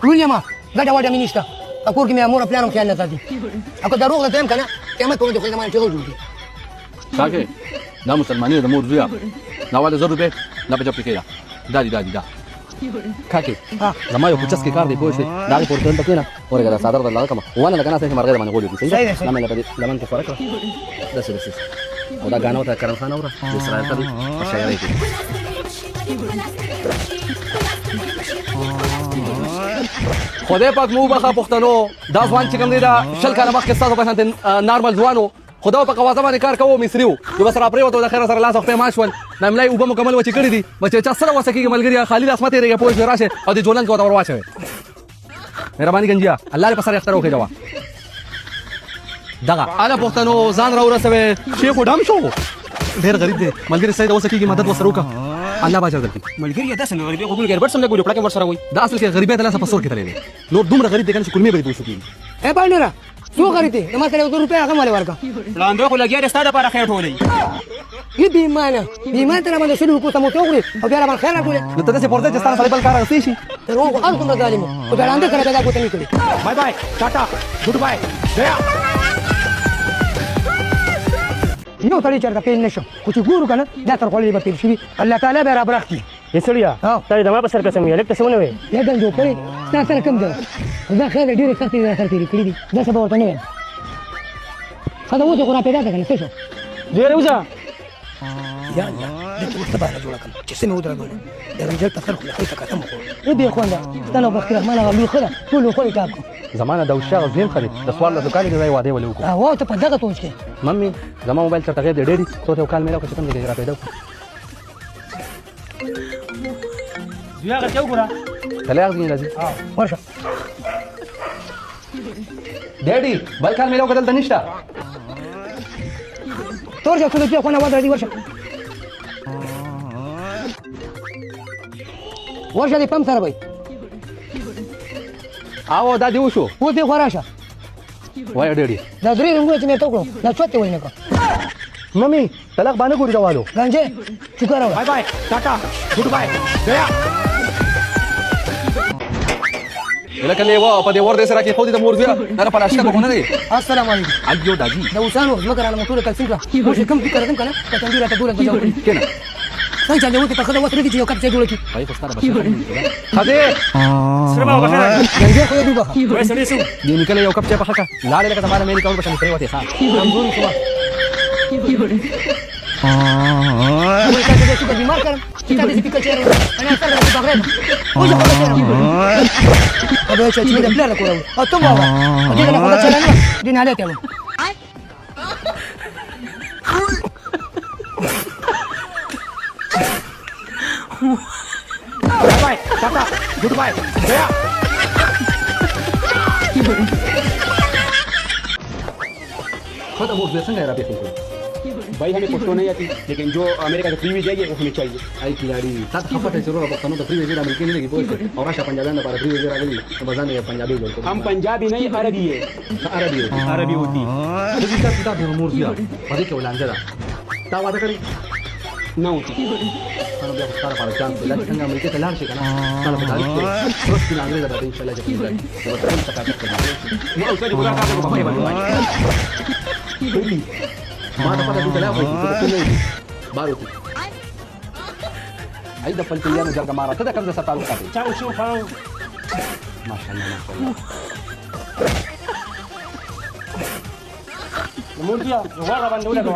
لولې ما ګټه وټه مې نشته په کور کې مې مور پلان هم خیال نه ساتي اکو دروغ ته هم کنه قیامت په دې خو زمانه ته وځي ساکه دا مسلمانۍ د مور زویا دا واده زر روپے نه په جب کې دا دا کاکي زما یو پچس کې کار دی پوه شئ دا پورتل پکې نه ورګه دا صادر الله کما ونه لګنا سه مرګ باندې غوړي صحیح نه مې لپاره لمن کې فرق ده څه او دا غانو ته کرم خان اوره د اسرائیل ته شاعري کې خدای پاک مو بخا پښتنو دا ځوان چې کوم دی دا شل کاله مخکې تاسو په شان نارمل ځوانو خدا په قوازه باندې کار کوو مصریو نو بس را پرې وته د خیر سره لاس وخت ما شول نملای وب مکمل وچ کړی دي بچ چا سره وسه کېږي ملګری خالد اسمت یې پوه شو راشه او د جولن کو دا ورواچه مهرباني گنجیا الله دې په سره اختر وکړي جواب دغه انا پښتنو ځان را ورسوي شیخ ډم شو ډیر غریب دی ملګری سید وسه کېږي مدد وسره وکړه الله باجر درکې ملګری داسې نه غریب قبول ګر بټ سم له ګوډ پلاکه ور سره وای دا اصل کې غریبیت الله په سور کې تللی نور دومره غریب دي کنه چې کلمې به دوی شي اے باندې څو غریب دي ما سره 2 روپیا هغه مال ورکا لاندې خو لګیا رستا د لپاره خیر ټولې ی بیمانه تر باندې شنو کو ته مو ته غري او بیا باندې خیر راټولې نو ته څه پورته چې ستاسو سره بل کار راځي شي ته روغ ان کوم ظالم او بیا لاندې کړه دا کوته نه کړی بای بای ټاټا ګډ بای گیا یو تړي چرته پیل نشو خو چې ګورو کنه دا تر خولې به پیل شي الله تعالی به را برخي یسړیا ته دا ما په سر قسم یې لکه څه ونه وي یا ګنجو پرې تا سره کم ده دا خیر ډیره سختي ده سره کړی دي دا څه به ورته نه خدا وځي خو را پیدا ده کنه څه شو ډیره وځه یا الله د څه څه باندې جوړه کړم چې سمه ودرې دا رجل تفر خو خو تکه تم خو دې خو دا ستنه بخیر ما نه غلي خره ټول خو ټاکو زمانه د وشاغ زین خري د سوال له دکان کې ځای واده ولې وکړه او ته په دغه توچ کې ممي زما موبایل چرته غیر ډېری ته یو کال مې راکړ چې کوم ځای را پیدا بیا غته وګوره تلاغ دې راځي ورشه ډېډي بل کال مې راکړ دلته نشته تورجه څه دې خو نه ودرې ورشه ورشه دې پم سره وای او دا دی وشو و دې خراشه وای ډېډي دا درې رنګونه چې مې توکړو دا څه ته ولنه کو ممي طلاق باندې ګوري راوالو گنجه شکر بای بای ټاټا ګډ بای گیا لکه لیوا په دې ور دې سره کې خو دې د مور بیا نه په لاشکه کو نه دی السلام علیکم اجو داجی دا وسانو مګر انا موټر تلسین کا مو چې کم فکر کوم کنه ته څنګه راته دوله بجاو کنه څنګه چې وته خدای وته دې یو کپ څه جوړ کی پای په ستاره بشه خدای سره ما وکړه گنجه خو دې بخا وای سړی سو دې نکله یو کپ چا په حقه لاړې لکه زمانه مې کول بشه پرې وته ښا کمزوري شو وای کله چې څه بیمار کړم چې تا دې فکر چیرې انا سره دې بغرم او زه خو ته ابه چې دې پلان کوو او ته بابا دې نه خو ته چلنه دې نه لته بای بای ټاټا ګډ بای گیا خود ابو زه څنګه را پیښې भाई हमें पश्तो नहीं आती लेकिन जो अमेरिका से फ्री वीजा है वो हमें चाहिए आई खिलाड़ी साथ खपत है जरूर पख्तनों तो फ्री वीजा मिलके नहीं लगी बोल और आशा पंजाबी ना फ्री वीजा आ गई तो बजान है पंजाबी बोल हम पंजाबी नहीं अरबी है अरबी होती तो जिसका किताब है मोर दिया पढ़े के उलांजा ता वादा करी ना होती kalau dia sekarang pada jam lagi tengah mereka kelar sih kan kalau kita terus bilang dia dapat insyaallah jadi betul cakap mau usah dibuka apa bapak hebat mana pada tu telah betul baru tu ai dapat pilihan jaga marah tidak kan saya tahu tadi ciao ciao ciao masyaallah Kemudian, luar lawan dulu